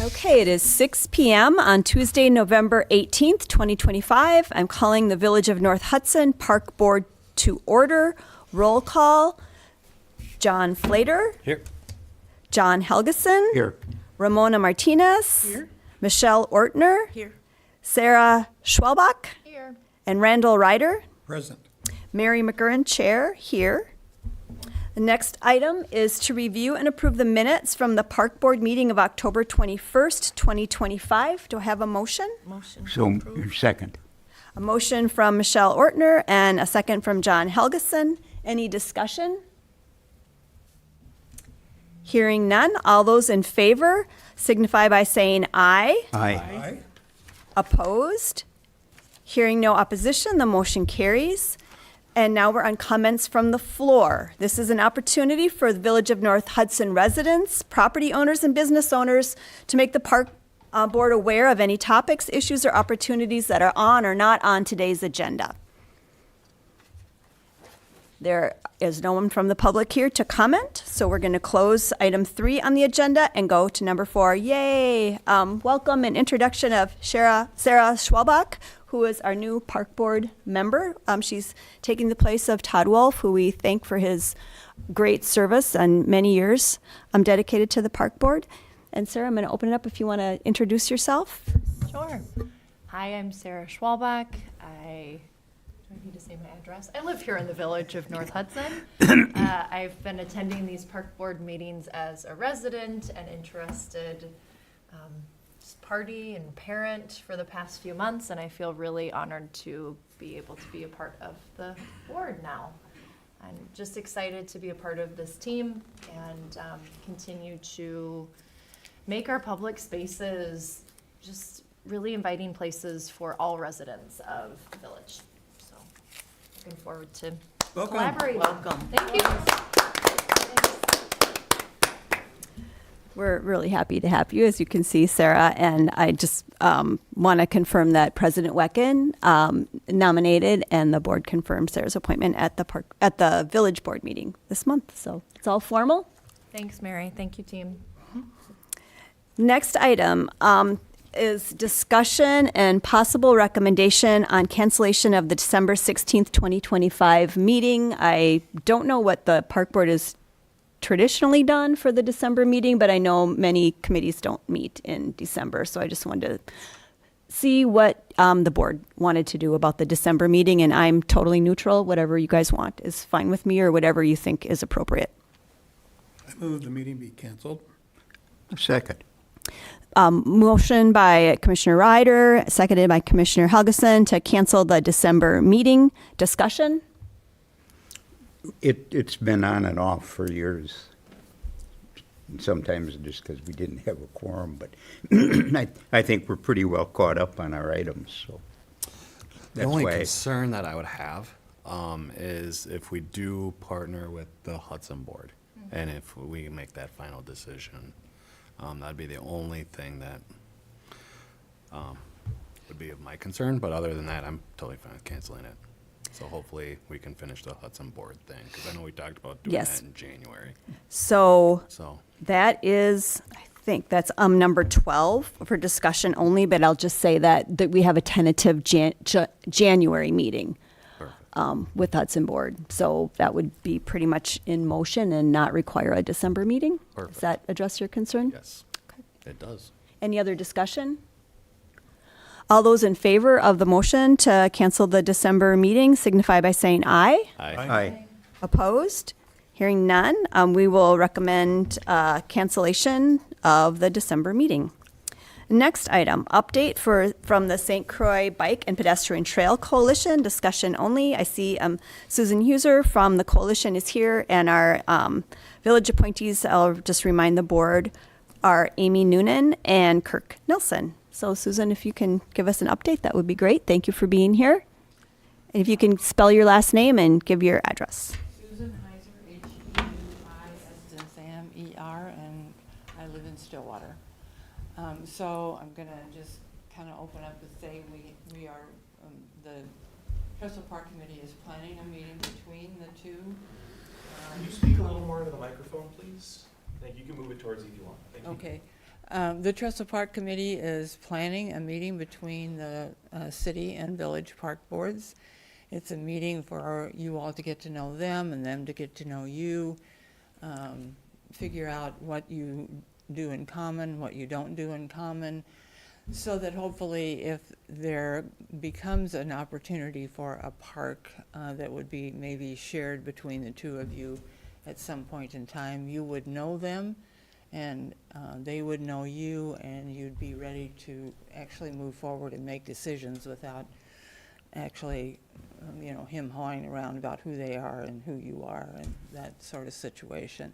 Okay, it is 6 p.m. on Tuesday, November 18th, 2025. I'm calling the Village of North Hudson Park Board to order. Roll call. John Flater. Here. John Helgeson. Here. Ramona Martinez. Here. Michelle Ortner. Here. Sarah Schwalbach. Here. And Randall Ryder. Present. Mary McGurran, Chair, here. The next item is to review and approve the minutes from the Park Board meeting of October 21st, 2025. Do I have a motion? Motion. So, second. A motion from Michelle Ortner and a second from John Helgeson. Any discussion? Hearing none. All those in favor signify by saying aye. Aye. Opposed? Hearing no opposition, the motion carries. And now we're on comments from the floor. This is an opportunity for the Village of North Hudson residents, property owners, and business owners to make the Park Board aware of any topics, issues, or opportunities that are on or not on today's agenda. There is no one from the public here to comment, so we're going to close item 3 on the agenda and go to number 4. Yay! Welcome and introduction of Sarah Schwalbach, who is our new Park Board member. She's taking the place of Todd Wolf, who we thank for his great service and many years dedicated to the Park Board. And Sarah, I'm going to open it up if you want to introduce yourself. Sure. Hi, I'm Sarah Schwalbach. Do I need to say my address? I live here in the Village of North Hudson. I've been attending these Park Board meetings as a resident and interested party and parent for the past few months, and I feel really honored to be able to be a part of the board now. I'm just excited to be a part of this team and continue to make our public spaces just really inviting places for all residents of the village. So looking forward to collaborating. Welcome. Thank you. We're really happy to have you, as you can see, Sarah. And I just want to confirm that President Wecken nominated and the board confirmed Sarah's appointment at the Village Board meeting this month. So it's all formal. Thanks, Mary. Thank you, team. Next item is discussion and possible recommendation on cancellation of the December 16th, 2025 meeting. I don't know what the Park Board is traditionally done for the December meeting, but I know many committees don't meet in December, so I just wanted to see what the board wanted to do about the December meeting, and I'm totally neutral. Whatever you guys want is fine with me, or whatever you think is appropriate. I move the meeting be canceled. Second. Motion by Commissioner Ryder, seconded by Commissioner Helgeson to cancel the December meeting. Discussion? It's been on and off for years. Sometimes just because we didn't have a quorum, but I think we're pretty well caught up on our items, so. The only concern that I would have is if we do partner with the Hudson Board, and if we make that final decision, that'd be the only thing that would be of my concern. But other than that, I'm totally fine with canceling it. So hopefully we can finish the Hudson Board thing, because I know we talked about doing Yes. that in January. So So that is, I think that's number 12 for discussion only, but I'll just say that we have a tentative January meeting perfect. with Hudson Board. So that would be pretty much in motion and not require a December meeting. Perfect. Does that address your concern? Yes, it does. Any other discussion? All those in favor of the motion to cancel the December meeting signify by saying aye. Aye. Opposed? Hearing none, we will recommend cancellation of the December meeting. Next item, update from the St. Croix Bike and Pedestrian Trail Coalition, discussion only. I see Susan Huser from the coalition is here, and our village appointees, I'll just remind the board, are Amy Noonan and Kirk Nelson. So Susan, if you can give us an update, that would be great. Thank you for being here. And if you can spell your last name and give your address. Susan Heiser, H-E-U-I, as in Sam, E-R, and I live in Stillwater. So I'm going to just kind of open up and say we are, the Trestle Park Committee is planning a meeting between the two. Can you speak a little more into the microphone, please? Thank you. You can move it towards you if you want. Thank you. Okay. The Trestle Park Committee is planning a meeting between the city and village park boards. It's a meeting for you all to get to know them and them to get to know you, figure out what you do in common, what you don't do in common, so that hopefully if there becomes an opportunity for a park that would be maybe shared between the two of you at some point in time, you would know them and they would know you, and you'd be ready to actually move forward and make decisions without actually, him hawing around about who they are and who you are and that sort of situation.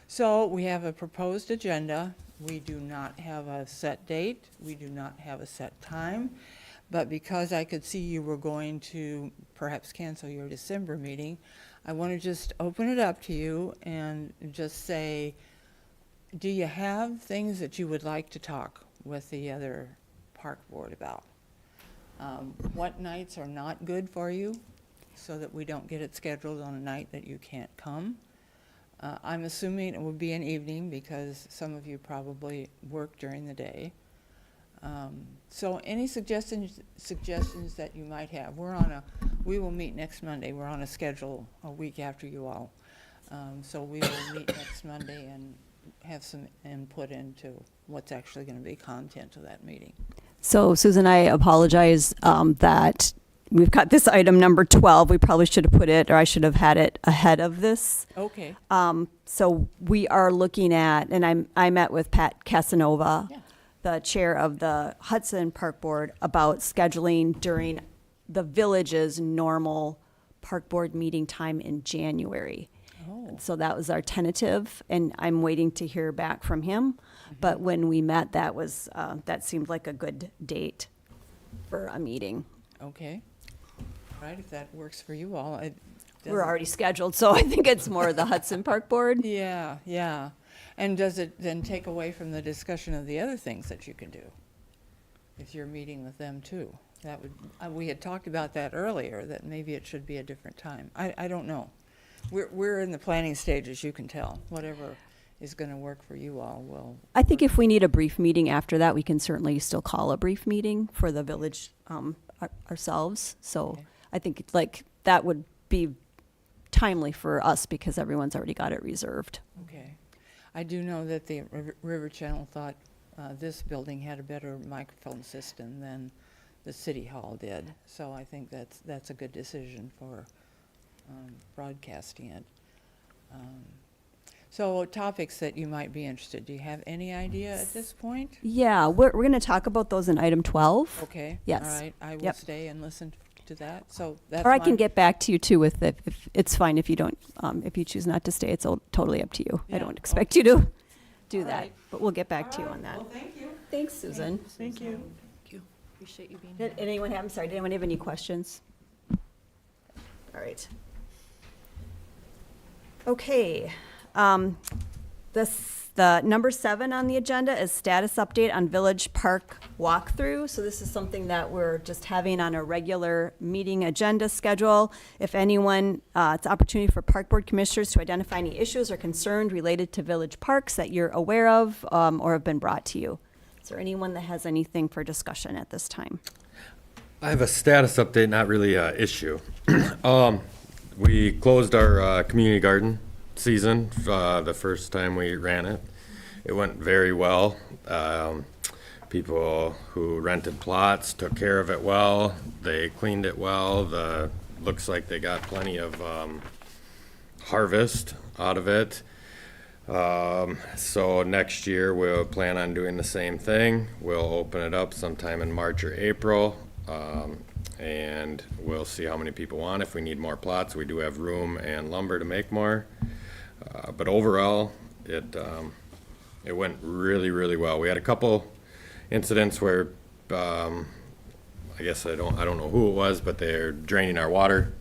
So we have a proposed agenda. We do not have a set date. We do not have a set time. But because I could see you were going to perhaps cancel your December meeting, I want to just open it up to you and just say, do you have things that you would like to talk with the other park board about? What nights are not good for you so that we don't get it scheduled on a night that you can't come? I'm assuming it will be an evening because some of you probably work during the day. So any suggestions that you might have? We will meet next Monday. We're on a schedule a week after you all. So we will meet next Monday and have some input into what's actually going to be content of that meeting. So Susan, I apologize that we've got this item number 12. We probably should have put it, or I should have had it ahead of this. Okay. So we are looking at, and I met with Pat Casanova, Yeah. the chair of the Hudson Park Board, about scheduling during the village's normal park board meeting time in January. Oh. So that was our tentative, and I'm waiting to hear back from him. But when we met, that seemed like a good date for a meeting. Okay. All right, if that works for you all. We're already scheduled, so I think it's more the Hudson Park Board. Yeah, yeah. And does it then take away from the discussion of the other things that you can do? If you're meeting with them too? That would, we had talked about that earlier, that maybe it should be a different time. I don't know. We're in the planning stage, as you can tell. Whatever is going to work for you all will. I think if we need a brief meeting after that, we can certainly still call a brief meeting for the village ourselves. So Okay. I think that would be timely for us because everyone's already got it reserved. Okay. I do know that the River Channel thought this building had a better microphone system than the City Hall did. So I think that's a good decision for broadcasting it. So topics that you might be interested, do you have any idea at this point? Yeah, we're going to talk about those in item 12. Okay. Yes. All right. I will Yep. stay and listen to that. So that's Or I can my- get back to you too with if it's fine if you don't, if you choose not to stay, it's totally up to you. I Yeah, don't expect you to do All that, right. but we'll get back to you All on right. that. Well, thank you. Thanks, Susan. Thank you. Appreciate you being Did here. anyone have, I'm sorry, did anyone have any questions? All right. Okay. The number 7 on the agenda is status update on Village Park walkthrough. So this is something that we're just having on a regular meeting agenda schedule. If anyone, it's an opportunity for Park Board Commissioners to identify any issues or concerns related to village parks that you're aware of or have been brought to you. Is there anyone that has anything for discussion at this time? I have a status update, not really an issue. We closed our community garden season the first time we ran it. It went very well. People who rented plots took care of it well. They cleaned it well. Looks like they got plenty of harvest out of it. So next year we'll plan on doing the same thing. We'll open it up sometime in March or April. And we'll see how many people want. If we need more plots, we do have room and lumber to make more. But overall, it went really, really well. We had a couple incidents where I guess I don't know who it was, but they're draining our water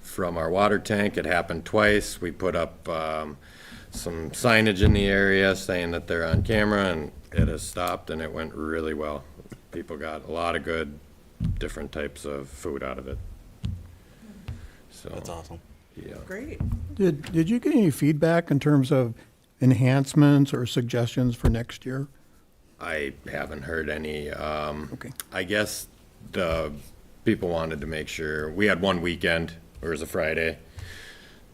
from our water tank. It happened twice. We put up some signage in the area saying that they're on camera, and it has stopped, and it went really well. People got a lot of good different types of food out of it. So That's awesome. yeah. Great. Did you get any feedback in terms of enhancements or suggestions for next year I haven't heard any. Okay. I guess the people wanted to make sure, we had one weekend, it was a Friday.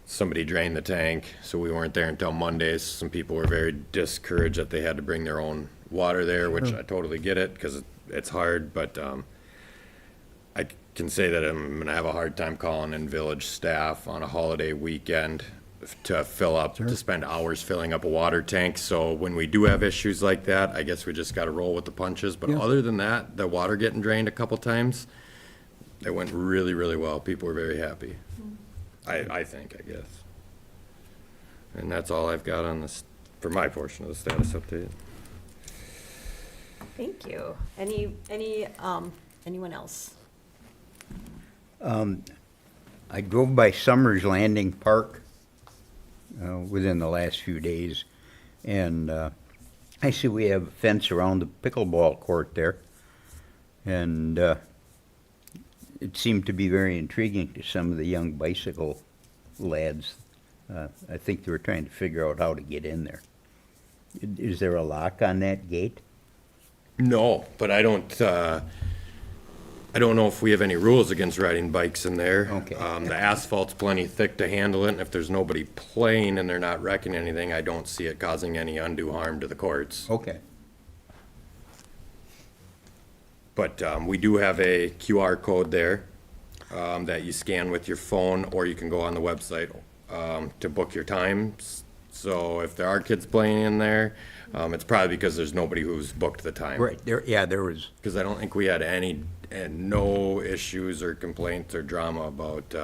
Somebody drained the tank, so we weren't there until Mondays. Some people were very discouraged that they had to bring their own water there, which I totally get it, because it's hard, but I can say that I'm gonna have a hard time calling in village staff on a holiday weekend to fill up, to spend hours filling up a water tank. So when we do have issues like that, I guess we just gotta roll with the punches. But Yeah. other than that, the water getting drained a couple times, it went really, really well. People were very happy. I think, I guess. And that's all I've got on this, for my portion of the status update. Thank you. Anyone else? I drove by Summers Landing Park within the last few days, and I see we have a fence around the pickleball court there, and it seemed to be very intriguing to some of the young bicycle lads. I think they were trying to figure out how to get in there. Is there a lock on that gate? No, but I don't know if we have any rules against riding bikes in there. Okay. The asphalt's plenty thick to handle it, and if there's nobody playing and they're not wrecking anything, I don't see it causing any undue harm to the courts. Okay. But we do have a QR code there that you scan with your phone, or you can go on the website to book your times. So if there are kids playing in there, it's probably because there's nobody who's booked the time. Right, there was, Because I don't think we had no issues or complaints or drama about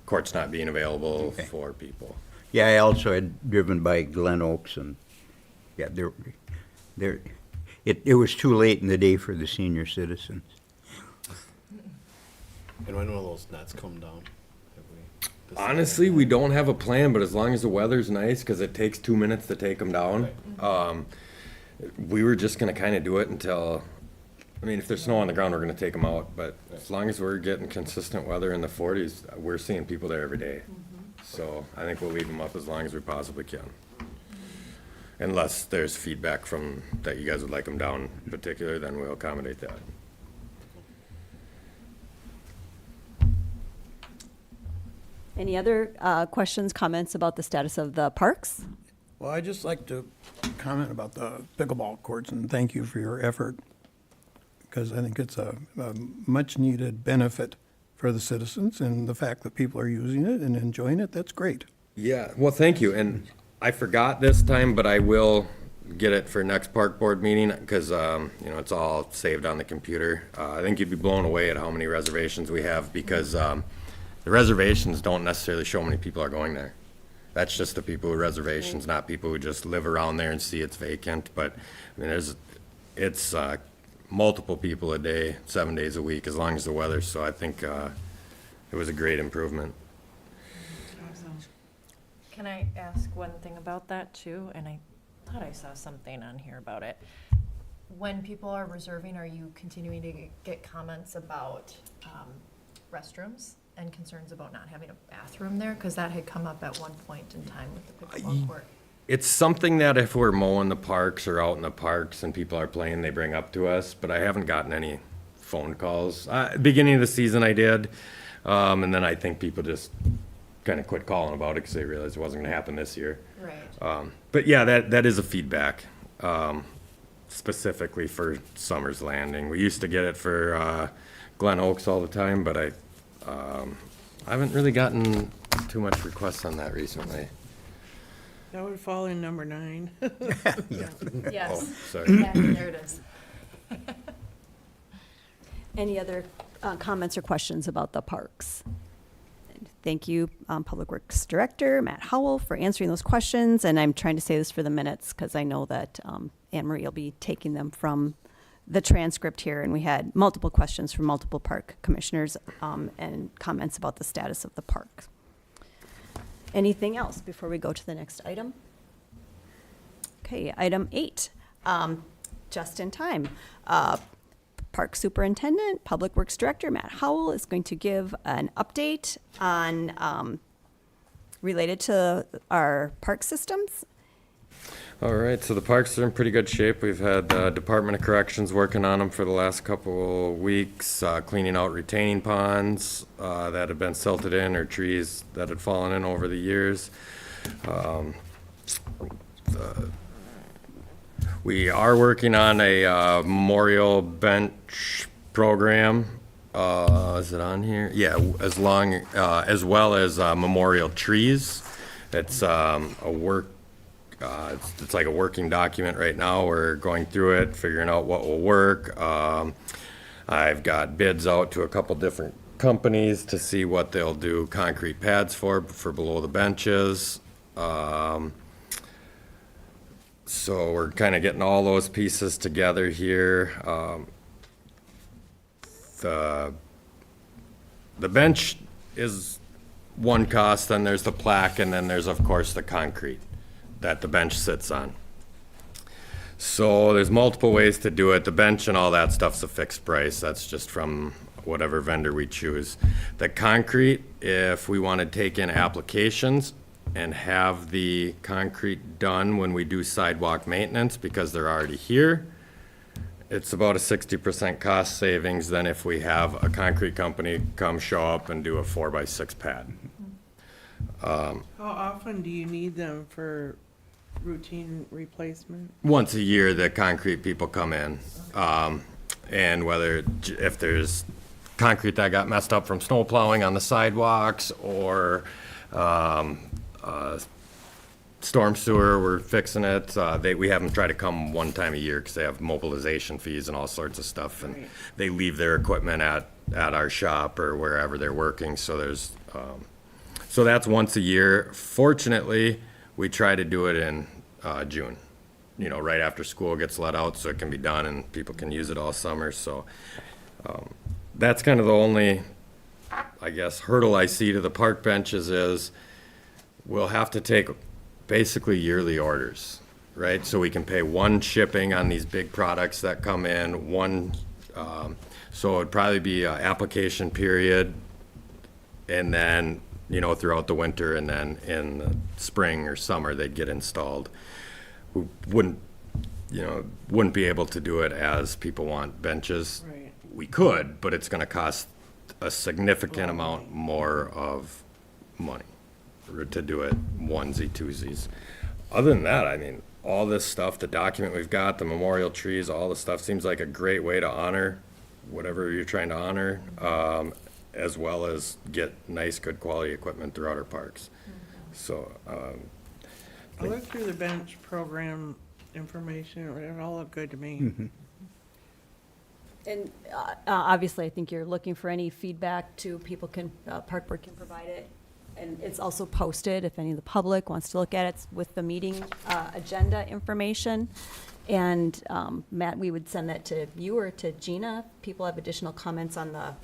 courts not being available Okay. for people. yeah, I also had driven by Glen Oaks, and, yeah, it was too late in the day for the senior citizens. And when will those nets come down? Have we decided? Honestly, we don't have a plan, but as long as the weather's nice, because it takes 2 minutes to take them down, we were just gonna kind of do it until, I mean, if there's snow on the ground, we're gonna take them out, but as long as we're getting consistent weather in the 40s, we're seeing people there every day. So I think we'll leave them up as long as we possibly can. Unless there's feedback from, that you guys would like them down in particular, then we'll accommodate that. Any other questions, comments about the status of the parks? Well, I'd just like to comment about the pickleball courts and thank you for your effort, because I think it's a much-needed benefit for the citizens, and the fact that people are using it and enjoying it, that's great. Yeah, well, thank you, and I forgot this time, but I will get it for next park board meeting, because, it's all saved on the computer. I think you'd be blown away at how many reservations we have, because the reservations don't necessarily show how many people are going there. That's just the people with reservations, not people who just live around there and see it's vacant, but, I mean, it's multiple people a day, 7 days a week, as long as the weather, so I think it was a great improvement. Can I ask one thing about that too? And I thought I saw something on here about it. When people are reserving, are you continuing to get comments about restrooms and concerns about not having a bathroom there? Because that had come up at one point in time with the pickleball court. It's something that if we're mowing the parks or out in the parks and people are playing, they bring up to us, but I haven't gotten any phone calls. Beginning of the season I did, and then I think people just kind of quit calling about it because they realized it wasn't going to happen this year. Right. But yeah, that is a feedback, specifically for Summers Landing. We used to get it for Glen Oaks all the time, but I haven't really gotten too much requests on that recently. That would fall in number 9. Yes. Oh, sorry. Yeah, there it is. Any other comments or questions about the parks? Thank you, Public Works Director Matt Howell, for answering those questions. And I'm trying to say this for the minutes because I know that Anne Marie will be taking them from the transcript here. And we had multiple questions from multiple park commissioners and comments about the status of the park. Anything else before we go to the next item? Okay, item 8, just in time. Park Superintendent, Public Works Director Matt Howell is going to give an update on related to our park systems. All right, so the parks are in pretty good shape. We've had Department of Corrections working on them for the last couple weeks, cleaning out retaining ponds that had been silted in, or trees that had fallen in over the years. We are working on a memorial bench program. Is it on here? Yeah, as well as memorial trees. It's it's like a working document right now. We're going through it, figuring out what will work. I've got bids out to a couple different companies to see what they'll do concrete pads for below the benches. So we're kind of getting all those pieces together here. The bench is one cost, then there's the plaque, and then there's, of course, the concrete that the bench sits on. So there's multiple ways to do it. The bench and all that stuff's a fixed price. That's just from whatever vendor we choose. The concrete, if we want to take in applications and have the concrete done when we do sidewalk maintenance, because they're already here, it's about a 60% cost savings than if we have a concrete company come show up and do a 4x6 pad. How often do you need them for routine replacement? Once a year, the concrete people come in. And if there's concrete that got messed up from snow plowing on the sidewalks, or storm sewer, we're fixing it. We have them try to come one time a year because they have mobilization fees and all sorts of stuff. And Right. they leave their equipment at our shop or wherever they're working. So so that's once a year. Fortunately, we try to do it in June, right after school gets let out, so it can be done and people can use it all summer. So that's kind of the only, I guess, hurdle I see to the park benches is we'll have to take basically yearly orders, right? So we can pay one shipping on these big products that come in, so it'd probably be an application period, and then throughout the winter, and then in the spring or summer, they'd get installed. We wouldn't be able to do it as people want benches. Right. We could, but it's gonna cost a significant amount more of money to do it onesie, twosies. Other than that, I mean, all this stuff, the document we've got, the memorial trees, all the stuff seems like a great way to honor whatever you're trying to honor, as well as get nice, good quality equipment throughout our parks. So, I looked through the bench program information, it all looked good to me. And obviously, I think you're looking for any feedback to people Park Board can provide it. And it's also posted if any of the public wants to look at it with the meeting agenda information. And Matt, we would send that to you or to Gina. People have additional comments on the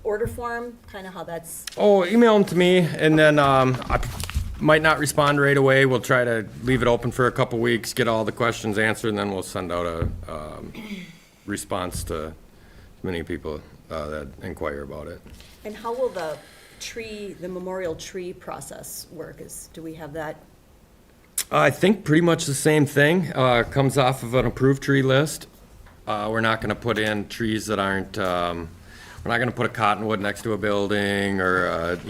order form, kind of how that's. oh, email them to me, and then I might not respond right away. We'll try to leave it open for a couple weeks, get all the questions answered, and then we'll send out a response to many people that inquire about it. And how will the memorial tree process work? Do we have that? I think pretty much the same thing. Comes off of an approved tree list. We're not going to put in trees that aren't. We're not going to put a cottonwood next to a building, or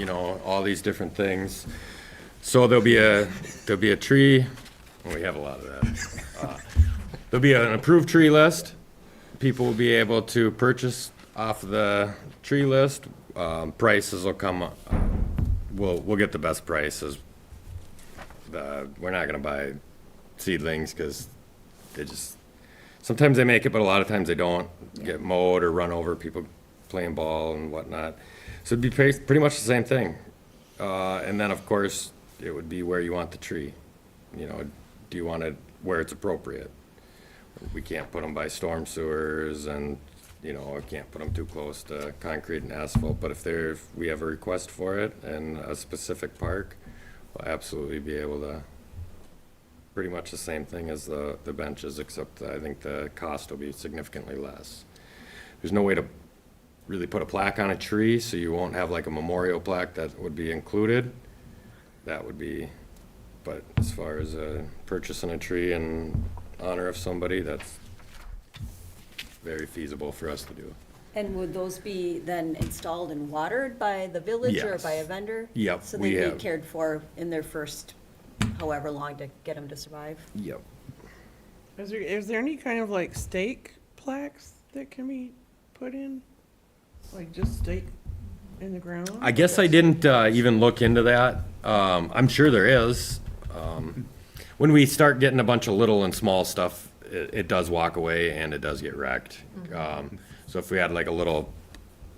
all these different things. So there'll be a tree. We have a lot of that. There'll be an approved tree list. People will be able to purchase off the tree list. Prices will come. We'll get the best prices. We're not going to buy seedlings because sometimes they make it, but a lot of times they don't get mowed or run over, people playing ball and whatnot. So it'd be pretty much the same thing. And then, of course, it would be where you want the tree. Do you want it where it's appropriate? We can't put them by storm sewers, and I can't put them too close to concrete and asphalt. But if we have a request for it in a specific park, we'll absolutely be able to. Pretty much the same thing as the benches, except I think the cost will be significantly less. There's no way to really put a plaque on a tree, so you won't have like a memorial plaque that would be included. That would be But as far as purchasing a tree in honor of somebody, that's very feasible for us to do. And would those be then installed and watered by the village or Yes. by a vendor? Yep, So we they'd have- be cared for in their first however long to get them to survive? Yep. Is there any kind of like stake plaques that can be put in? Like just stake in the ground? I guess I didn't even look into that. I'm sure there is. When we start getting a bunch of little and small stuff, it does walk away and it does get wrecked. So if we had like a little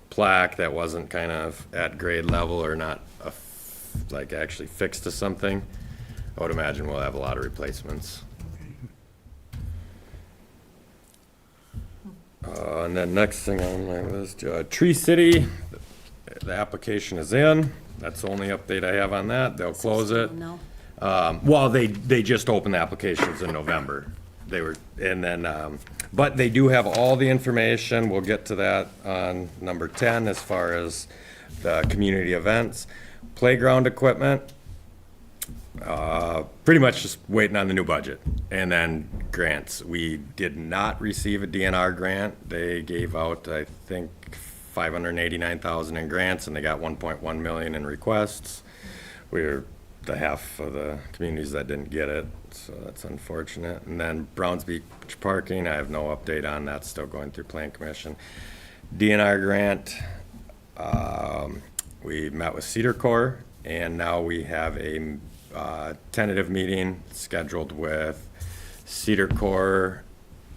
plaque that wasn't kind of at grade level or not like actually fixed to something, I would imagine we'll have a lot of replacements. And then next thing on my list, Tree City, the application is in. That's the only update I have on that. They'll close it. No? Well, they just opened the applications in November. They were, and then, but they do have all the information. We'll get to that on number 10 as far as the community events. Playground equipment, pretty much just waiting on the new budget. And then grants. We did not receive a DNR grant. They gave out, I think, $589,000 in grants, and they got 1.1 million in requests. We're the half of the communities that didn't get it, so that's unfortunate. And then Browns Beach parking, I have no update on that, still going through Plan Commission. DNR grant, we met with Cedar Corps, and now we have a tentative meeting scheduled with Cedar Corps,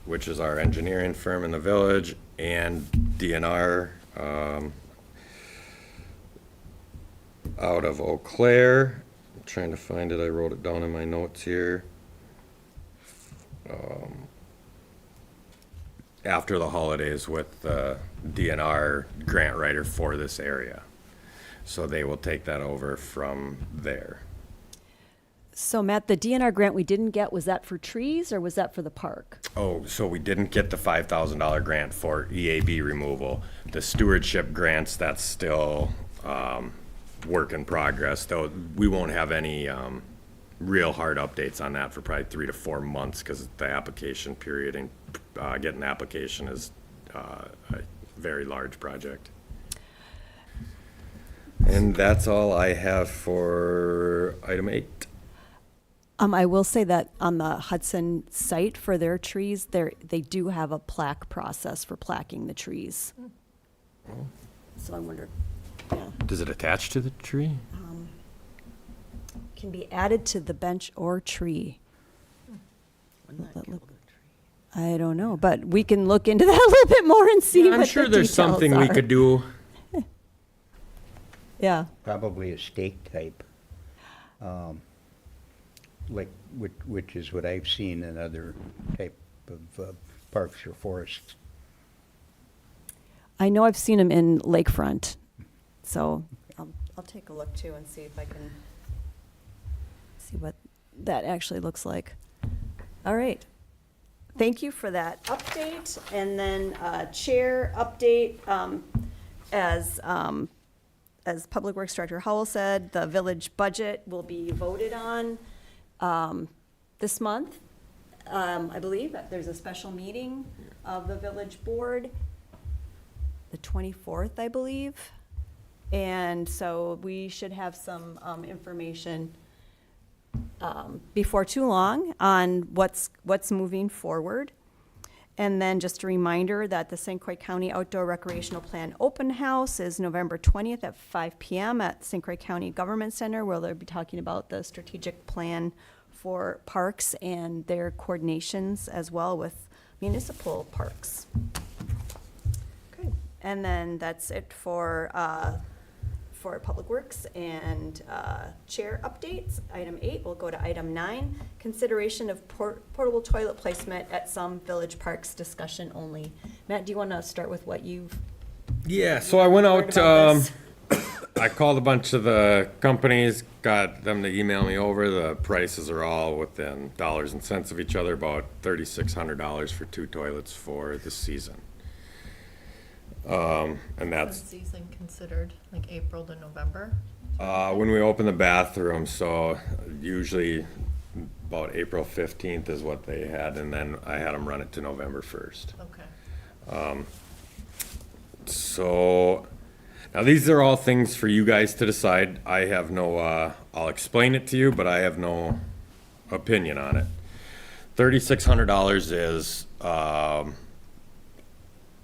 which is our engineering firm in the village, and DNR out of Eau Claire. I'm trying to find it. I wrote it down in my notes here. After the holidays with the DNR grant writer for this area. So they will take that over from there. So Matt, the DNR grant we didn't get, was that for trees or was that for the park? Oh, so we didn't get the $5,000 grant for EAB removal. The stewardship grants, that's still work in progress, though we won't have any real hard updates on that for probably 3 to 4 months because the application period and getting the application is a very large project. And that's all I have for item 8. I will say that on the Hudson site for their trees, they do have a plaque process for plaquing the trees. So I wonder, yeah, Does it attach to the tree? can be added to the bench or tree. I don't know, but we can look into that a little bit more and see I'm what sure the there's details something we are. could do. Yeah, Probably a stake type, like, which is what I've seen in other type of parks or forests. I know I've seen them in lakefront, so I'll take a look too and see if I can see what that actually looks like. All right. Thank you for that update. And then chair update, as Public Works Director Howell said, the village budget will be voted on this month. I believe there's a special meeting of the village board, the 24th, I believe. And so we should have some information before too long on what's moving forward. And then just a reminder that the St. Croix County Outdoor Recreational Plan Open House is November 20th at 5 p.m. at St. Croix County Government Center, where they'll be talking about the strategic plan for parks and their coordinations as well with municipal parks. Okay. And then that's it for Public Works and chair updates. Item 8, we'll go to item 9, consideration of portable toilet placement at some village parks, discussion only. Matt, do you want to start with what you've Yeah, so I went heard out, about this? I called a bunch of the companies, got them to email me over. The prices are all within dollars and cents of each other, about $3,600 for 2 toilets for this season. And What's that's, season considered, like April to November? When we open the bathroom, so usually about April 15th is what they had, and then I had them run it to November 1st. Okay. So, now these are all things for you guys to decide. I have no, I'll explain it to you, but I have no opinion on it. $3,600 is,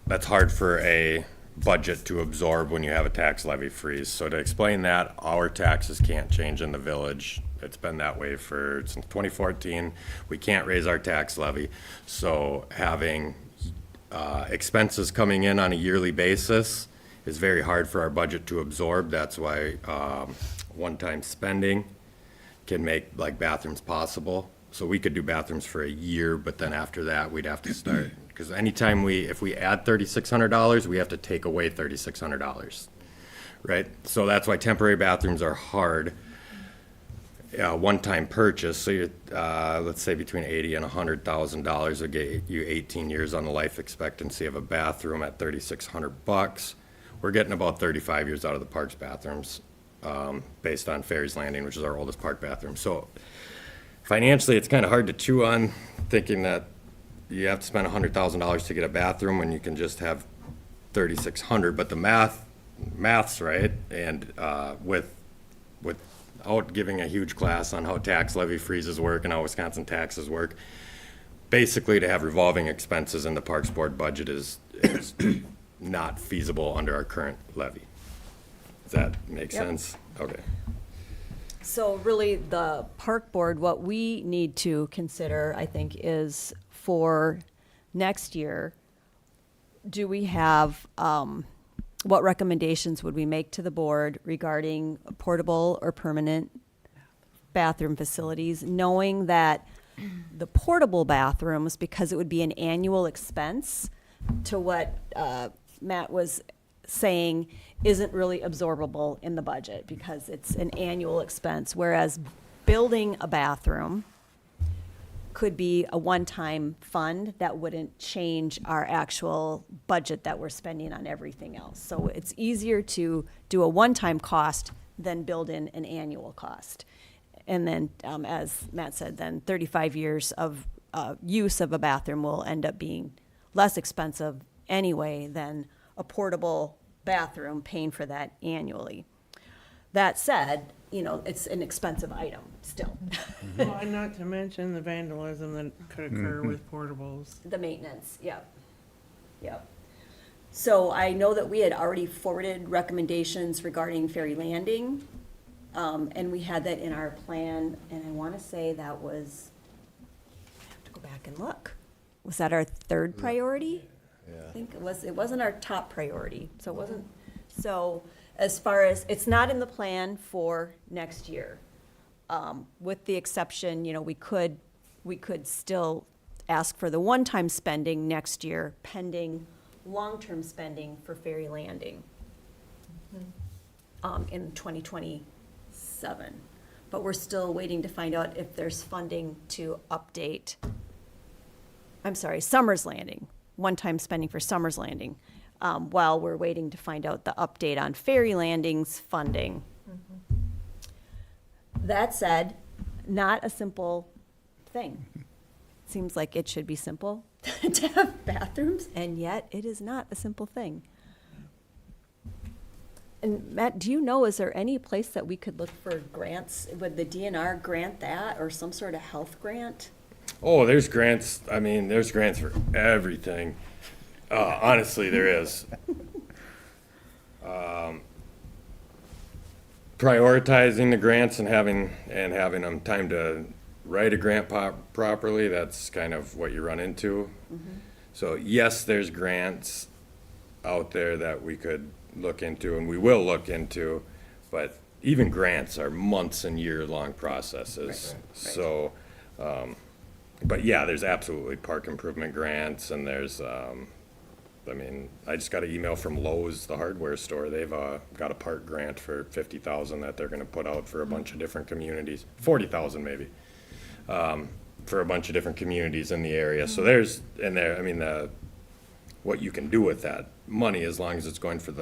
that's hard for a budget to absorb when you have a tax levy freeze. So to explain that, our taxes can't change in the village. It's been that way since 2014. We can't raise our tax levy. So having expenses coming in on a yearly basis is very hard for our budget to absorb. That's why one-time spending can make like bathrooms possible. So we could do bathrooms for a year, but then after that, we'd have to start. Because anytime if we add $3,600, we have to take away $3,600, right? So that's why temporary bathrooms are hard. One-time purchase, so you, let's say between $80,000 and $100,000 will get you 18 years on the life expectancy of a bathroom at $3,600. We're getting about 35 years out of the parks bathrooms, based on Ferry's Landing, which is our oldest park bathroom. So financially, it's kind of hard to chew on, thinking that you have to spend $100,000 to get a bathroom when you can just have $3,600. But the math's right, and without giving a huge class on how tax levy freezes work and how Wisconsin taxes work, basically to have revolving expenses in the Parks Board budget is not feasible under our current levy. Does that make Yep. sense? Okay. So really, the park board, what we need to consider, I think, is for next year, do we have, what recommendations would we make to the board regarding portable or permanent bathroom facilities, knowing that the portable bathrooms, because it would be an annual expense to what Matt was saying, isn't really absorbable in the budget because it's an annual expense, whereas building a bathroom could be a one-time fund that wouldn't change our actual budget that we're spending on everything else. So it's easier to do a one-time cost than build in an annual cost. And then, as Matt said, then 35 years of use of a bathroom will end up being less expensive anyway than a portable bathroom, paying for that annually. That said, it's an expensive item still. Well, and not to mention the vandalism that could occur with portables. The maintenance, yep. So I know that we had already forwarded recommendations regarding Ferry Landing, and we had that in our plan, and I want to say that was, I have to go back and look. Was that our third priority? I think it wasn't our top priority, so it wasn't, so as far as, it's not in the plan for next year. With the exception, we could still ask for the one-time spending next year pending long-term spending for Ferry Landing in 2027. But we're still waiting to find out if there's funding to update, Summers Landing, one-time spending for Summers Landing, while we're waiting to find out the update on Ferry Landing's funding. That said, not a simple thing. Seems like it should be simple to have bathrooms, and yet it is not a simple thing. And Matt, do you know, is there any place that we could look for grants? Would the DNR grant that, or some sort of health grant? Oh, there's grants. I mean, there's grants for everything. Honestly, there is. Prioritizing the grants and having them time to write a grant properly, that's kind of what you run into. So yes, there's grants out there that we could look into, and we will look into, but even grants are months and year-long processes. Right. So, but yeah, there's absolutely park improvement grants, and there's, I just got an email from Lowe's, the hardware store. They've got a park grant for $50,000 that they're gonna put out for a bunch of different communities, $40,000 maybe, for a bunch of different communities in the area. So there's, what you can do with that money, as long as it's going for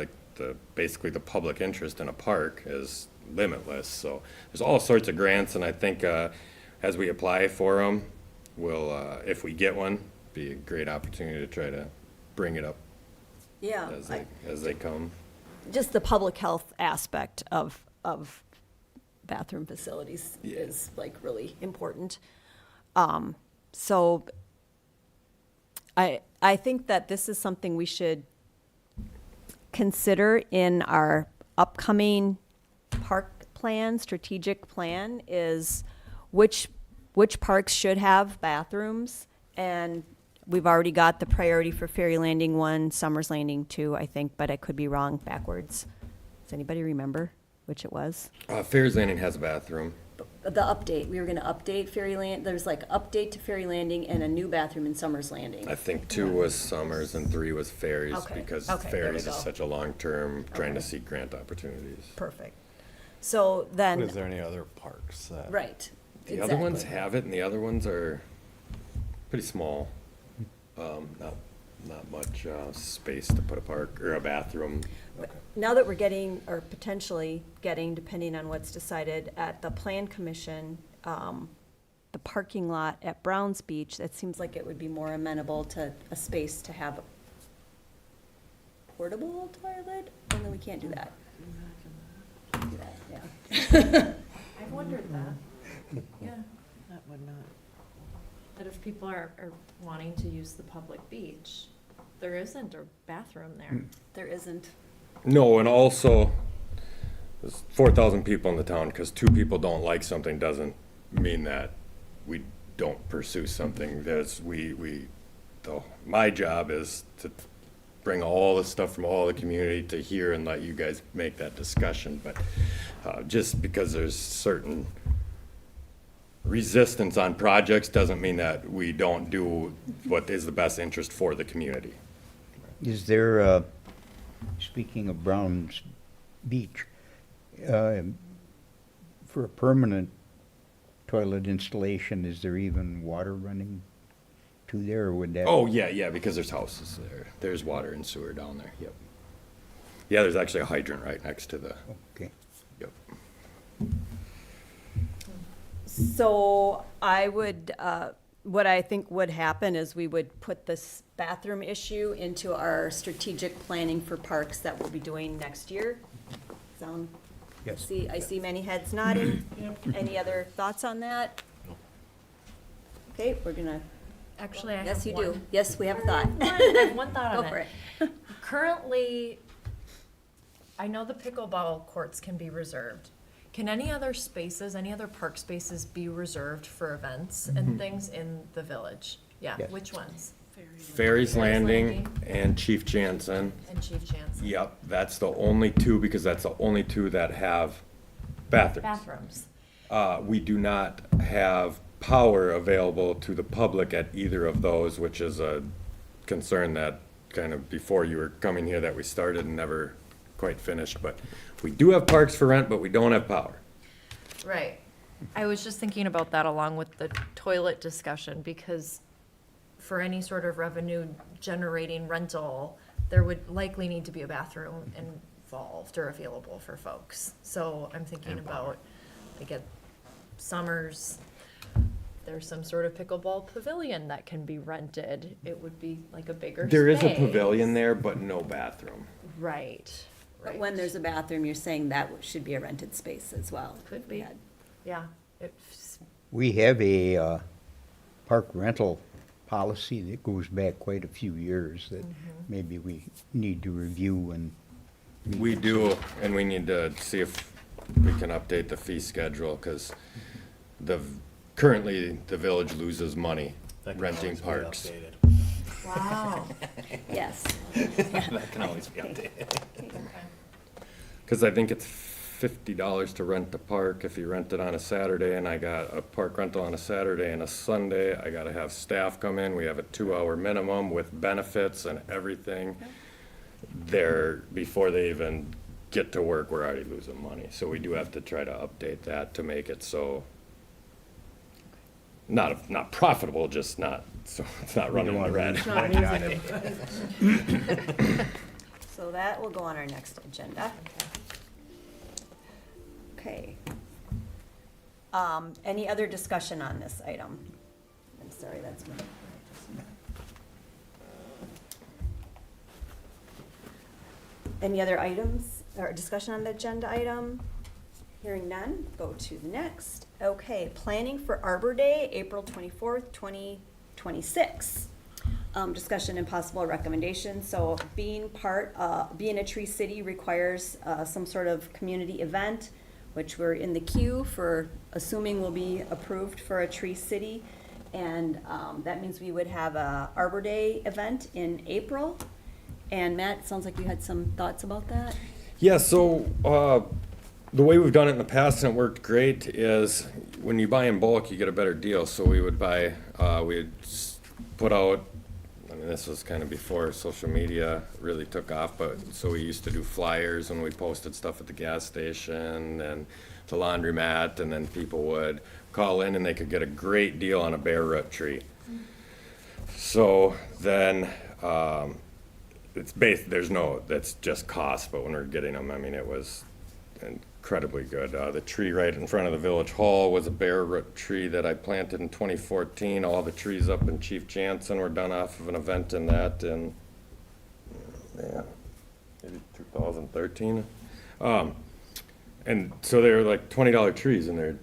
basically the public interest in a park, is limitless. So there's all sorts of grants, and I think as we apply for them, we'll, if we get one, be a great opportunity to try to bring it up Yeah. as they come. Just the public health aspect of bathroom facilities Yeah. is like really important. So I think that this is something we should consider in our upcoming park plan, strategic plan, is which parks should have bathrooms. And we've already got the priority for Ferry Landing 1, Summers Landing 2, I think, but I could be wrong backwards. Does anybody remember which it was? Ferry's Landing has a bathroom. The update, we were gonna update Ferry Land, there's like update to Ferry Landing and a new bathroom in Summers Landing. I think 2 was Summers and 3 was Ferries, Okay, because okay, there we Ferries is go. such a long-term, trying to Okay. seek grant opportunities. Perfect. So then, Is there any other parks that? right. The other ones exactly. have it, and the other ones are pretty small. Not much space to put a park or a bathroom. Now that we're getting, or potentially getting, depending on what's decided at the Plan Commission, the parking lot at Browns Beach, that seems like it would be more amenable to a space to have a portable toilet, only we can't do that. Yeah. I've wondered that. Yeah, That would not. that if people are wanting to use the public beach, there isn't a bathroom there. There isn't. No, and also, there's 4,000 people in the town, because 2 people don't like something doesn't mean that we don't pursue something. My job is to bring all the stuff from all the community to here and let you guys make that discussion, but just because there's certain resistance on projects doesn't mean that we don't do what is the best interest for the community. Is there, speaking of Browns Beach, for a permanent toilet installation, is there even water running to there, or would that? Oh, yeah, because there's houses there. There's water and sewer down there, yep. Yeah, there's actually a hydrant right next to the, Okay. yep. So I would, what I think would happen is we would put this bathroom issue into our strategic planning for parks that we'll be doing next year. Sound? Yes. I see many heads nodding. Any other thoughts on that? Okay, we're gonna, Actually, I have yes, you one. do. Yes, we have a thought. I have one thought on Go for it. it. Currently, I know the pickleball courts can be reserved. Can any other spaces, any other park spaces be reserved for events and things in the village? Yeah, Yes. which ones? Ferry's Landing Landing. and Chief Jansen. And Chief Chance? Yep, that's the only 2, because that's the only 2 that have bathrooms. Bathrooms. We do not have power available to the public at either of those, which is a concern that kind of before you were coming here that we started and never quite finished. But we do have parks for rent, but we don't have power. Right. I was just thinking about that along with the toilet discussion, because for any sort of revenue generating rental, there would likely need to be a bathroom involved or available for folks. So I'm thinking about, like at Summers, there's some sort of pickleball pavilion that can be rented. It would be like a bigger There is a space. pavilion there, but no bathroom. Right. But when there's a bathroom, you're saying that should be a rented space as well. Could if we be. had- Yeah. It's- We have a park rental policy that goes back quite a few years that maybe we need to review and. We do, and we need to see if we can update the fee schedule, because currently, the village loses money That can renting always be parks. updated. Wow. Yes. That can always be updated. Because I think it's $50 to rent the park if you rent it on a Saturday, and I got a park rental on a Saturday and a Sunday. I gotta have staff come in. We have a 2-hour minimum with benefits and everything. Before they even get to work, we're already losing money. So we do have to try to update that to make it so, not profitable, just not, so it's not running in the red. So that will go on our next agenda. Okay. Any other discussion on this item? I'm sorry, that's me. Any other items or discussion on the agenda item? Hearing none, go to the next. Okay, planning for Arbor Day, April 24th, 2026. Discussion and possible recommendations. So being a tree city requires some sort of community event, which we're in the queue for, assuming will be approved for a tree city. And that means we would have a Arbor Day event in April. And Matt, it sounds like you had some thoughts about that? Yeah, so the way we've done it in the past, and it worked great, is when you buy in bulk, you get a better deal. So we would buy, we'd put out, I mean, this was kind of before social media really took off, but so we used to do flyers when we posted stuff at the gas station and the laundromat, and then people would call in and they could get a great deal on a bare root tree. So then, that's just cost, but when we're getting them, I mean, it was incredibly good. The tree right in front of the village hall was a bare root tree that I planted in 2014. All the trees up in Chief Jansen were done off of an event in that in, maybe 2013. And so they're like $20 trees, and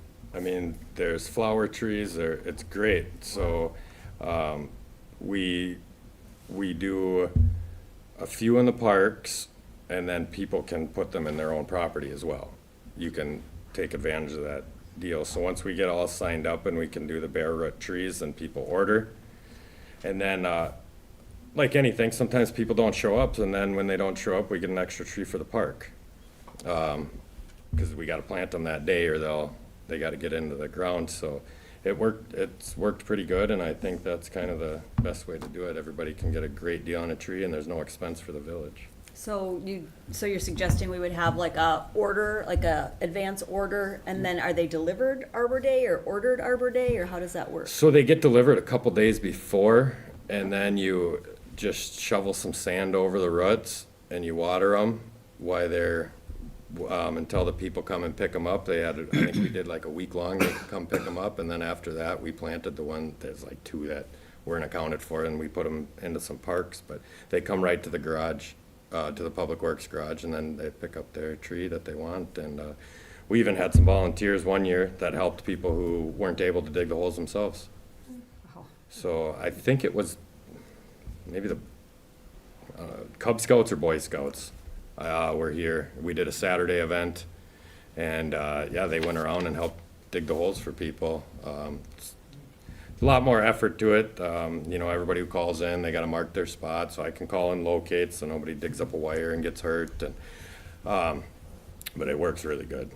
there's flower trees, it's great. So we do a few in the parks, and then people can put them in their own property as well. You can take advantage of that deal. So once we get all signed up and we can do the bare root trees, then people order. And then, like anything, sometimes people don't show up, and then when they don't show up, we get an extra tree for the park. Because we gotta plant them that day, or they gotta get into the ground. So it's worked pretty good, and I think that's kind of the best way to do it. Everybody can get a great deal on a tree, and there's no expense for the village. So you're suggesting we would have like a advance order, and then are they delivered Arbor Day or ordered Arbor Day, or how does that work? So they get delivered a couple days before, and then you just shovel some sand over the roots, and you water them while they're until the people come and pick them up. I think we did like a week long, they could come pick them up, and then after that, we planted the one, there's like 2 that weren't accounted for, and we put them into some parks, but they come right to the garage, to the Public Works garage, and then they pick up their tree that they want. And we even had some volunteers one year that helped people who weren't able to dig the holes themselves. Wow. So I think it was maybe the Cub Scouts or Boy Scouts were here. We did a Saturday event, and they went around and helped dig the holes for people. It's a lot more effort to it. Everybody who calls in, they got to mark their spot, so I can call and locate so nobody digs up a wire and gets hurt. And but it works really good.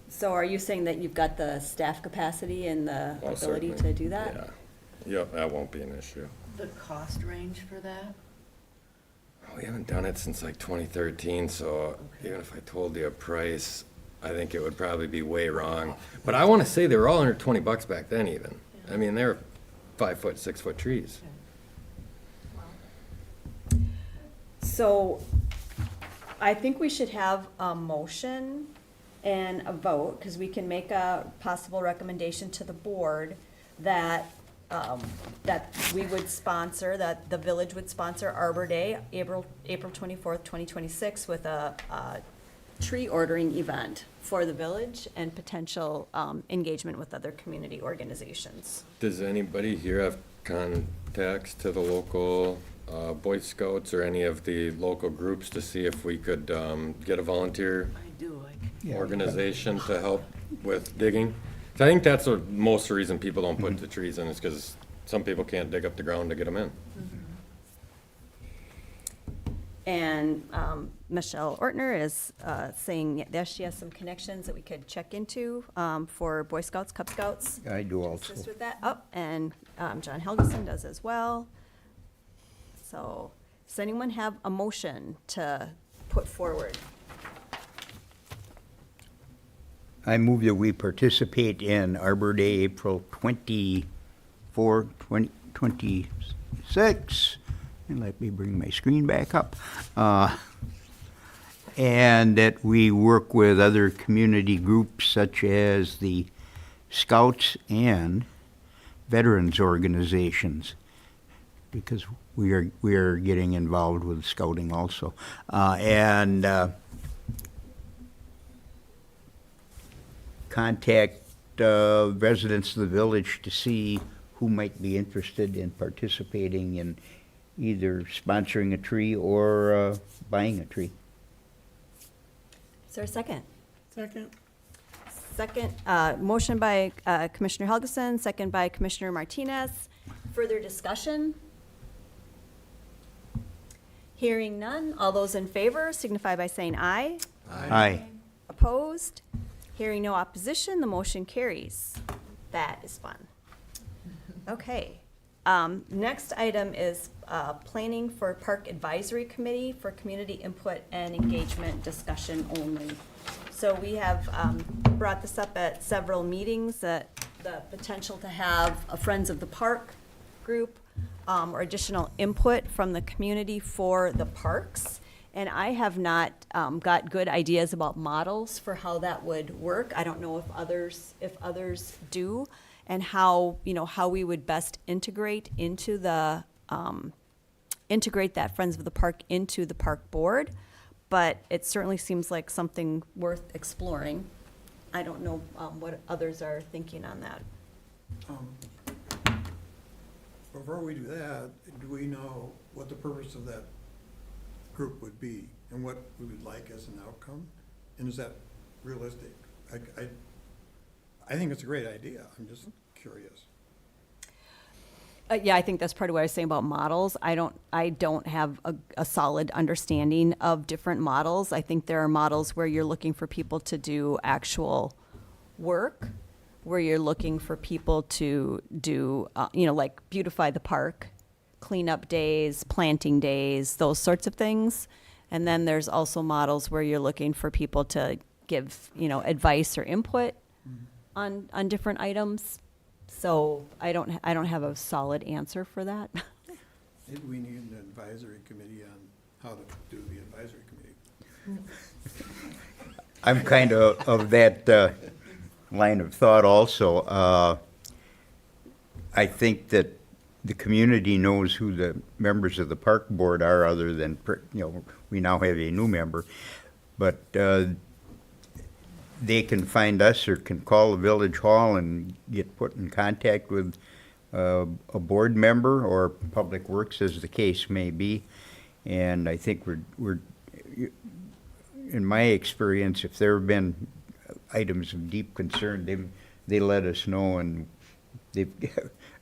So are you saying that you've got the staff capacity and the Oh, ability certainly. to do that? Yeah, that won't be an issue. The cost range for that? We haven't done it since like 2013, so even if I told you a price, I think it would probably be way wrong. But I want to say they were all under $20 back then even. I mean, they're 5-foot, 6-foot trees. So I think we should have a motion and a vote, because we can make a possible recommendation to the board that we would sponsor, that the village would sponsor Arbor Day, April 24th, 2026, with a tree ordering event for the village and potential engagement with other community organizations. Does anybody here have contacts to the local Boy Scouts or any of the local groups to see if we could get a volunteer I do, organization to help with digging? So I think that's the most reason people don't put the trees in, is because some people can't dig up the ground to get them in. And Michelle Ortner is saying that she has some connections that we could check into for Boy Scouts, Cub Scouts. I do to also. assist with that. Oh, and John Helgeson does as well. So does anyone have a motion to put forward? I move that we participate in Arbor Day, April 24, 2026. And let me bring my screen back up. and that we work with other community groups such as the Scouts and Veterans organizations, because we are getting involved with scouting also. Contact residents of the village to see who might be interested in participating in either sponsoring a tree or buying a tree. Is there a second? Second. Second, motion by Commissioner Helgeson, second by Commissioner Martinez. Further discussion? Hearing none. All those in favor signify by saying aye. Aye. Opposed? Hearing no opposition, the motion carries. That is fun. Okay. Next item is planning for Park Advisory Committee for community input and engagement discussion only. So we have brought this up at several meetings, that the potential to have a Friends of the Park group or additional input from the community for the parks. And I have not got good ideas about models for how that would work. I don't know if others do, and how we would best integrate into the integrate that Friends of the Park into the park board. But it certainly seems like something worth exploring. I don't know what others are thinking on that. Before we do that, do we know what the purpose of that group would be and what we would like as an outcome? And is that realistic? I think it's a great idea. I'm just curious. Yeah, I think that's part of what I was saying about models. I don't have a solid understanding of different models. I think there are models where you're looking for people to do actual work, where you're looking for people to do, like beautify the park, clean up days, planting days, those sorts of things. And then there's also models where you're looking for people to give, advice or input on different items. So I don't have a solid answer for that. Maybe we need an advisory committee on how to do the advisory committee. I'm kind of that line of thought also. I think that the community knows who the members of the park board are, other than, we now have a new member. But they can find us or can call the village hall and get put in contact with a board member or Public Works, as the case may be. And I think we're in my experience, if there have been items of deep concern, they let us know, and they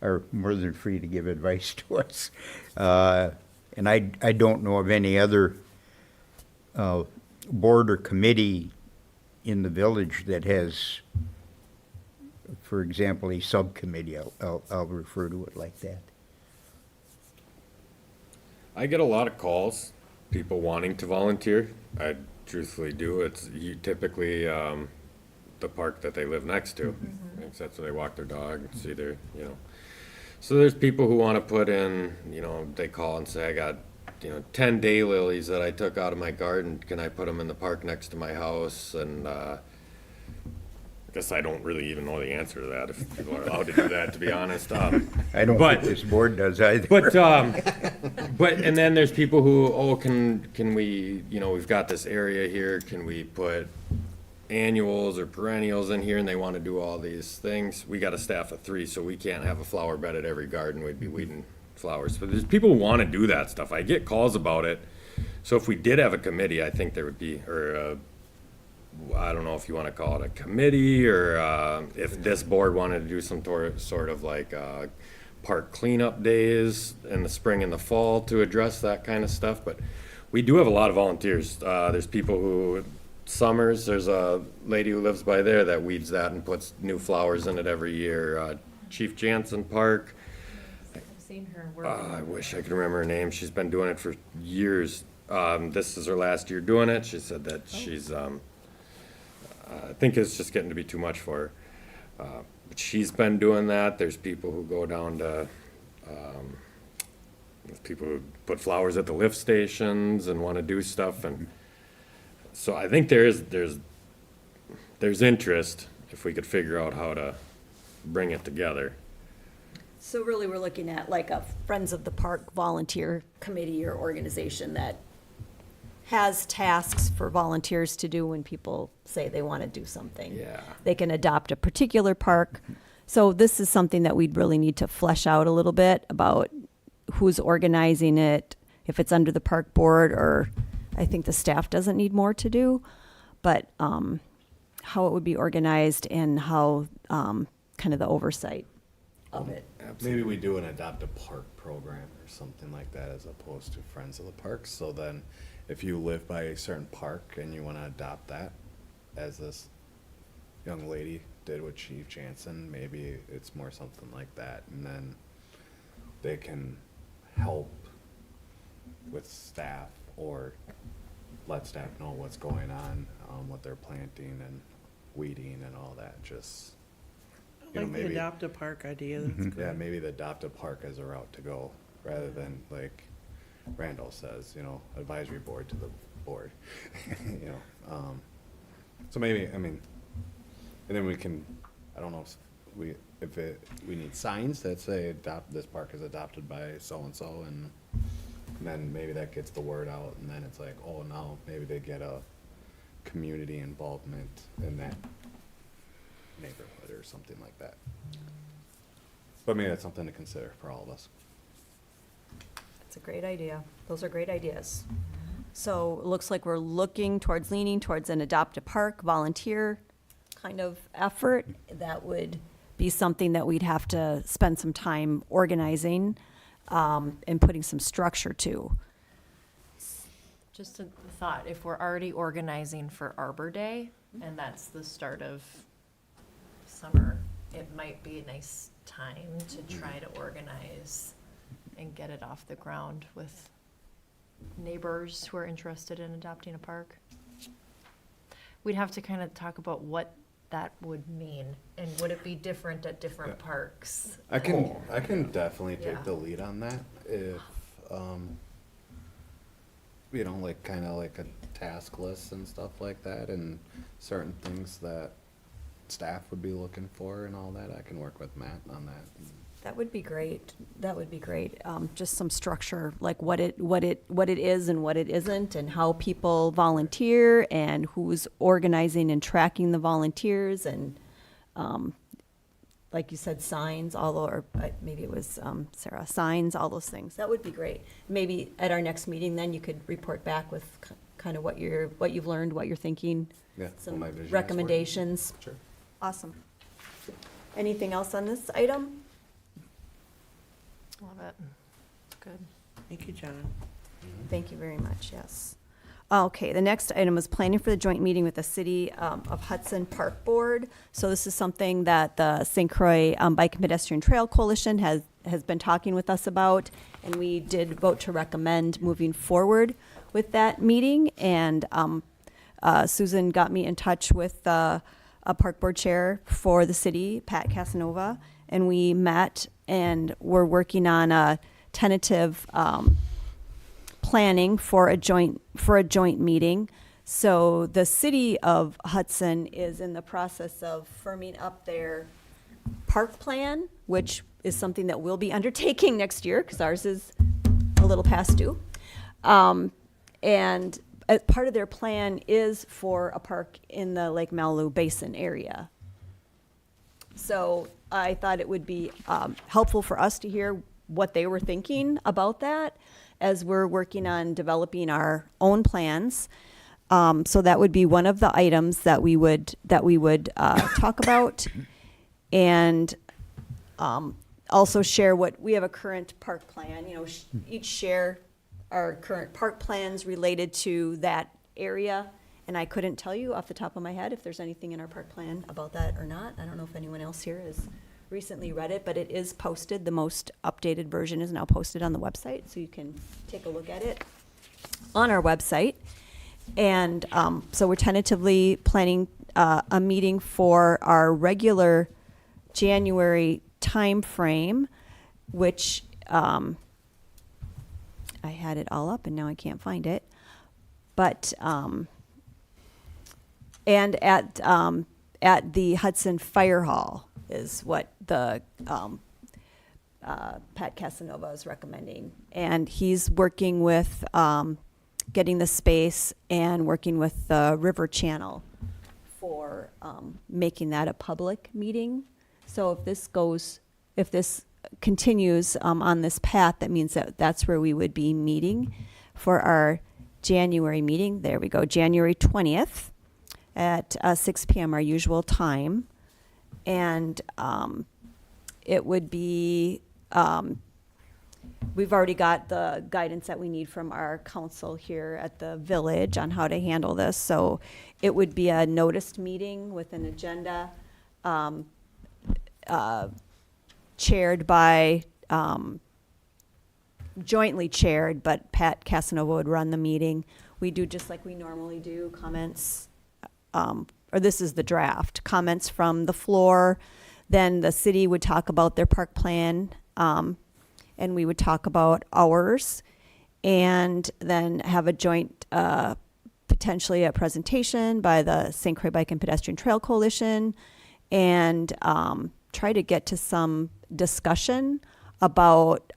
are more than free to give advice to us. And I don't know of any other board or committee in the village that has, for example, a subcommittee. I'll refer to it like that. I get a lot of calls, people wanting to volunteer. I truthfully do. It's typically the park that they live next to. Because that's where they walk their dog. It's either, So there's people who want to put in, they call and say, I got 10 daylilies that I took out of my garden. Can I put them in the park next to my house? And I guess I don't really even know the answer to that, if people are allowed to do that, to be honest. I don't But- think this board does either. But and then there's people who, can we, we've got this area here, can we put annuals or perennials in here, and they want to do all these things. We got a staff of 3, so we can't have a flower bed at every garden. We'd be weeding flowers. But there's people who want to do that stuff. I get calls about it. So if we did have a committee, I think there would be, or I don't know if you want to call it a committee, or if this board wanted to do some sort of like park cleanup days in the spring and the fall to address that kind of stuff. But we do have a lot of volunteers. There's people who, summers, there's a lady who lives by there that weeds that and puts new flowers in it every year. Chief Jansen Park. I've seen her work. I wish I could remember her name. She's been doing it for years. This is her last year doing it. She said that she's, I think it's just getting to be too much for her. But she's been doing that. There's people who go down to, there's people who put flowers at the lift stations and want to do stuff. And So I think there's interest if we could figure out how to bring it together. So really, we're looking at like a Friends of the Park volunteer committee or organization that has tasks for volunteers to do when people say they want to do something. Yeah. They can adopt a particular park. So this is something that we'd really need to flesh out a little bit about who's organizing it, if it's under the park board, or I think the staff doesn't need more to do, but how it would be organized and how kind of the oversight of it. Maybe we do an adopt a park program or something like that as opposed to Friends of the Park. So then if you live by a certain park and you want to adopt that, as this young lady did with Chief Jansen, maybe it's more something like that. And then they can help with staff or let staff know what's going on, what they're planting and weeding and all that. Just, you know, Like the maybe, adopt a park idea, that's yeah, great. maybe the adopt a park as a route to go rather than like Randall says, you know, advisory board to the board, you know. So maybe, I mean, and then we can, I don't know if we need signs that say this park is adopted by so-and-so, and then maybe that gets the word out, and then it's like, oh, now maybe they get a community involvement in that neighborhood or something like that. But maybe that's something to consider for all of us. It's a great idea. Those are great ideas. So it looks like we're leaning towards an adopt a park volunteer kind of effort. That would be something that we'd have to spend some time organizing and putting some structure to. Just a thought, if we're already organizing for Arbor Day, and that's the start of summer, it might be a nice time to try to organize and get it off the ground with neighbors who are interested in adopting a park. We'd have to kind of talk about what that would mean, and would it be different at different Yeah. parks? I can definitely Yeah. take the lead on that if, you know, like kind of like a task list and stuff like that, and certain things that staff would be looking for and all that. I can work with Matt on that. That would be great. That would be great. Just some structure, like what it is and what it isn't, and how people volunteer, and who's organizing and tracking the volunteers, and like you said, signs, or maybe it was Sarah, signs, all those things. That would be great. Maybe at our next meeting, then you could report back with kind of what you've learned, what you're thinking, Yeah, some what my vision is for it. recommendations. Sure. Awesome. Anything else on this item? Love it. Good. Thank you, John. Thank you very much, yes. Okay, the next item is planning for the joint meeting with the City of Hudson Park Board. So this is something that the St. Croix Bike and Pedestrian Trail Coalition has been talking with us about, and we did vote to recommend moving forward with that meeting. And Susan got me in touch with a park board chair for the city, Pat Casanova, and we met and we're working on a tentative planning for a joint meeting. So the city of Hudson is in the process of firming up their park plan, which is something that we'll be undertaking next year because ours is a little past due. And part of their plan is for a park in the Lake Malibu Basin area. So I thought it would be helpful for us to hear what they were thinking about that as we're working on developing our own plans. So that would be one of the items that we would talk about, and also share what we have a current park plan. You know, each share our current park plans related to that area. And I couldn't tell you off the top of my head if there's anything in our park plan about that or not. I don't know if anyone else here has recently read it, but it is posted. The most updated version is now posted on the website, so you can take a look at it on our website. And so we're tentatively planning a meeting for our regular January timeframe, which I had it all up and now I can't find it. But And at the Hudson Fire Hall is what the Pat Casanova is recommending. And he's working with getting the space and working with the River Channel for making that a public meeting. So if this continues on this path, that means that that's where we would be meeting for our January meeting. There we go, January 20th at 6 p.m., our usual time. And it would be, we've already got the guidance that we need from our council here at the village on how to handle this. So it would be a noticed meeting with an agenda chaired by, jointly chaired, but Pat Casanova would run the meeting. We do just like we normally do, comments, or this is the draft, comments from the floor. Then the city would talk about their park plan, and we would talk about ours, and then have a joint, potentially a presentation by the St. Croix Bike and Pedestrian Trail Coalition, and try to get to some discussion about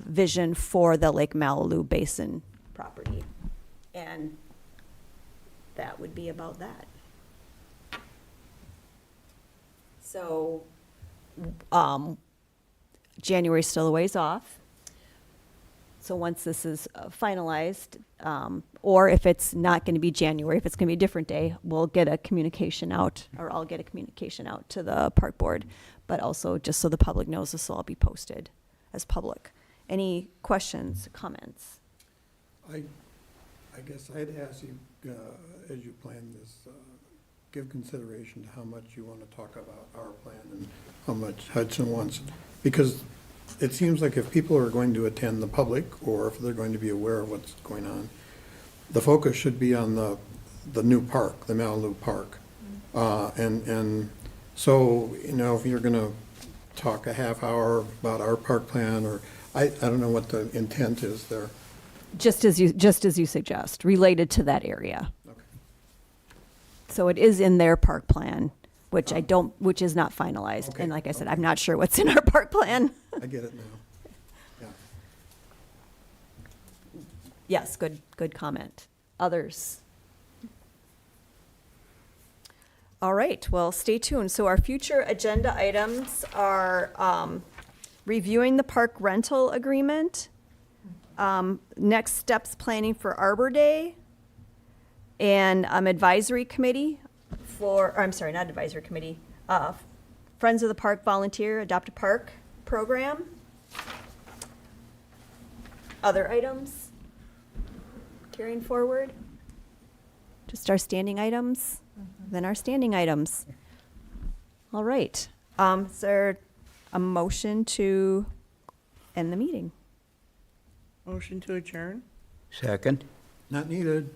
vision for the Lake Malibu Basin property. And that would be about that. So, January's still a ways off. So once this is finalized, or if it's not going to be January, if it's going to be a different day, we'll get a communication out, or I'll get a communication out to the park board. But also, just so the public knows, this will all be posted as public. Any questions, comments? I guess I'd ask you, as you plan this, give consideration to how much you want to talk about our plan and how much Hudson wants. Because it seems like if people are going to attend, the public, or if they're going to be aware of what's going on, the focus should be on the new park, the Malibu Park. And so, you know, if you're going to talk a half hour about our park plan, or I don't know what the intent is there. Just as you suggest, related to that area. Okay. So it is in their park plan, which which is not finalized. Okay, And like I said, okay. I'm not sure what's in our park plan. I get it now. Yeah. Yes, good comment. Others? All right, well, stay tuned. So our future agenda items are reviewing the park rental agreement, next steps planning for Arbor Day, and advisory committee I'm sorry, not advisory committee, Friends of the Park Volunteer Adopt a Park program. Other items carrying forward? Just our standing items? Then our standing items. All right. Is there a motion to end the meeting? Motion to adjourn? Second? Not needed.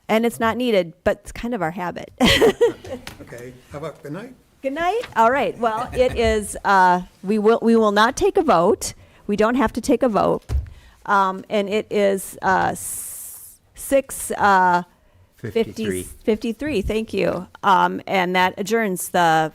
And it's not needed, but it's kind of our habit. Okay. How about good night? Good night. All right. Well, it is, we will not take a vote. We don't have to take a vote. And it is 6:53. 53. 53, thank you. And that adjourns the